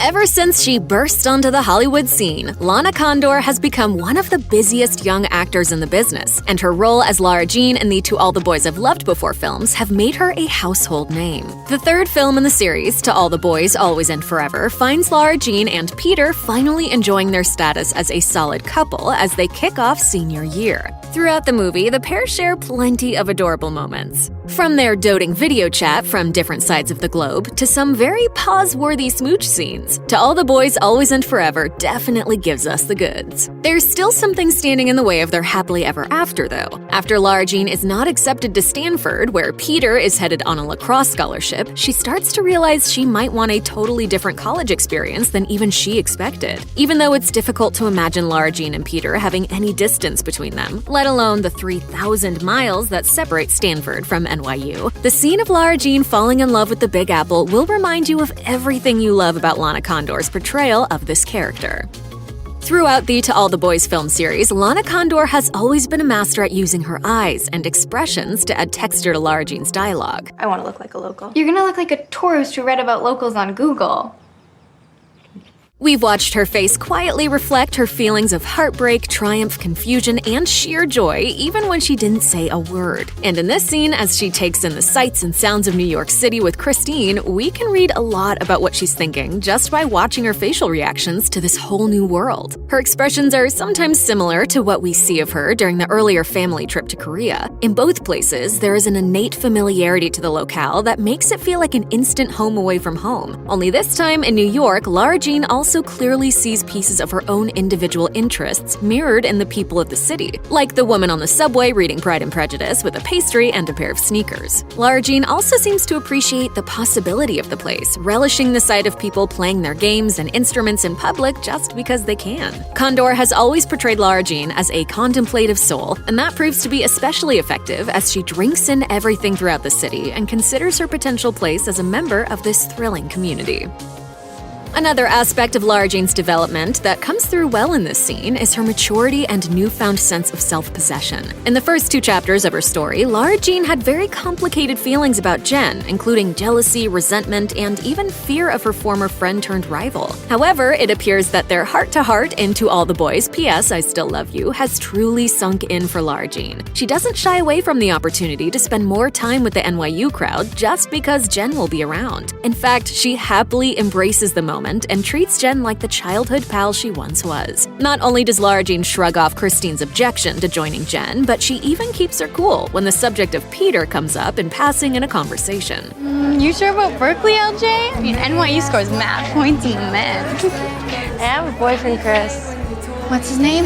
Ever since she burst onto the Hollywood scene, Lana Condor has become one of the busiest young actors in the business, and her role as Lara Jean in the To All the Boys I've Loved Before films have made her a household name. The third film in the series, To All the Boys Always and Forever, finds Lara Jean and Peter finally enjoying their status as a solid couple as they kick off senior year. Throughout the movie, the pair share plenty of adorable moments. From their doting video chat from different sides of the globe to some very pause-worthy smooch scenes, To All the Boys Always and Forever definitely gives us the goods. There's still something standing in the way of their happily ever after, though. After Lara Jean is not accepted to Stanford, where Peter is headed on a lacrosse scholarship, she starts to realize she might want a totally different college experience than even she expected. Even though it's difficult to imagine Lara Jean and Peter having any distance between them, let alone the 3,000 miles that separate Stanford from NYU, the scene of Lara Jean falling in love with the Big Apple will remind you of everything you love about Lana Condor's portrayal of this character. Throughout the To All the Boys film series, Lana Condor has always been a master at using her eyes and expressions to add texture to Lara Jean's dialogue. I want to look like a local. You're gonna look like a tourist who read about locals on Google. We've watched her face quietly reflect her feelings of heartbreak, triumph, confusion, and sheer joy, even when she didn't say a word. And in this scene, as she takes in the sights and sounds of New York City with Christine, we can read a lot about what she's thinking just by watching her facial reactions to this whole new world. Her expressions are sometimes similar to what we see of her during the earlier family trip to Korea. In both places, there is an innate familiarity to the locale that makes it feel like an instant home away from home. Only this time, in New York, Lara Jean also clearly sees pieces of her own individual interests mirrored in the people of the city, like the woman on the subway reading Pride and Prejudice with a pastry and a pair of sneakers. Lara Jean also seems to appreciate the possibility of the place, relishing the sight of people playing their games and instruments in public just because they can. Condor has always portrayed Lara Jean as a contemplative soul, and that proves to be especially effective as she drinks in everything throughout the city and considers her potential place as a member of this thrilling community. Another aspect of Lara Jean's development that comes through well in this scene is her maturity and newfound sense of self-possession. In the first 2 chapters of her story, Lara Jean had very complicated feelings about Jen, including jealousy, resentment, and even fear of her former friend-turned-rival. However, it appears that their heart-to-heart in To All the Boys, P.S. I Still Love You, has truly sunk in for Lara Jean. She doesn't shy away from the opportunity to spend more time with the NYU crowd just because Jen will be around. In fact, she happily embraces the moment and treats Jen like the childhood pal she once was. Not only does Lara Jean shrug off Christine's objection to joining Jen, but she even keeps her cool when the subject of Peter comes up in passing in a conversation. You sure about Berkeley, LJ? I mean, NYU scores mad points in the men. I have a boyfriend, Chris. What's his name?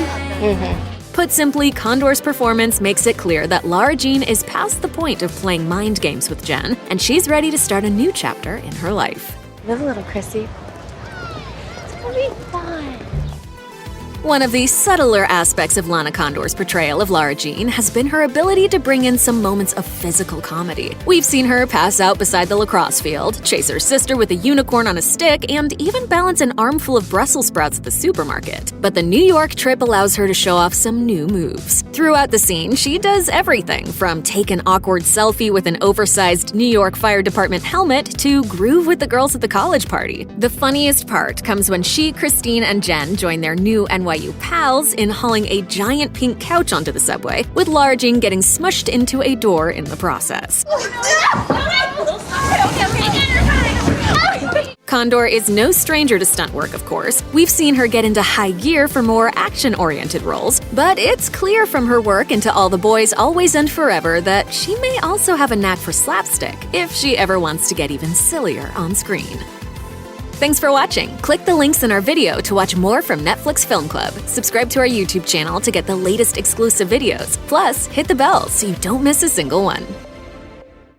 Put simply, Condor's performance makes it clear that Lara Jean is past the point of playing mind games with Jen, and she's ready to start a new chapter in her life. Live a little, Chrissy. It's gonna be fun. One of the subtler aspects of Lana Condor's portrayal of Lara Jean has been her ability to bring in some moments of physical comedy. We've seen her pass out beside the lacrosse field, chase her sister with a unicorn on a stick, and even balance an armful of Brussels sprouts at the supermarket. But the New York trip allows her to show off some new moves. Throughout the scene, she does everything from take an awkward selfie with an oversized New York Fire Department helmet to groove with the girls at the college party. The funniest part comes when she, Christine, and Jen join their new NYU pals in hauling a giant pink couch onto the subway, with Lara Jean getting smushed into a door in the process. Condor is no stranger to stunt work, of course. We've seen her get into high gear for more action-oriented roles, but it's clear from her work in To All the Boys Always and Forever that she may also have a knack for slapstick if she ever wants to get even sillier on screen. Thanks for watching. Click the links in our video to watch more from Netflix Film Club. Subscribe to our YouTube channel to get the latest exclusive videos. Plus, hit the bell so you don't miss a single one.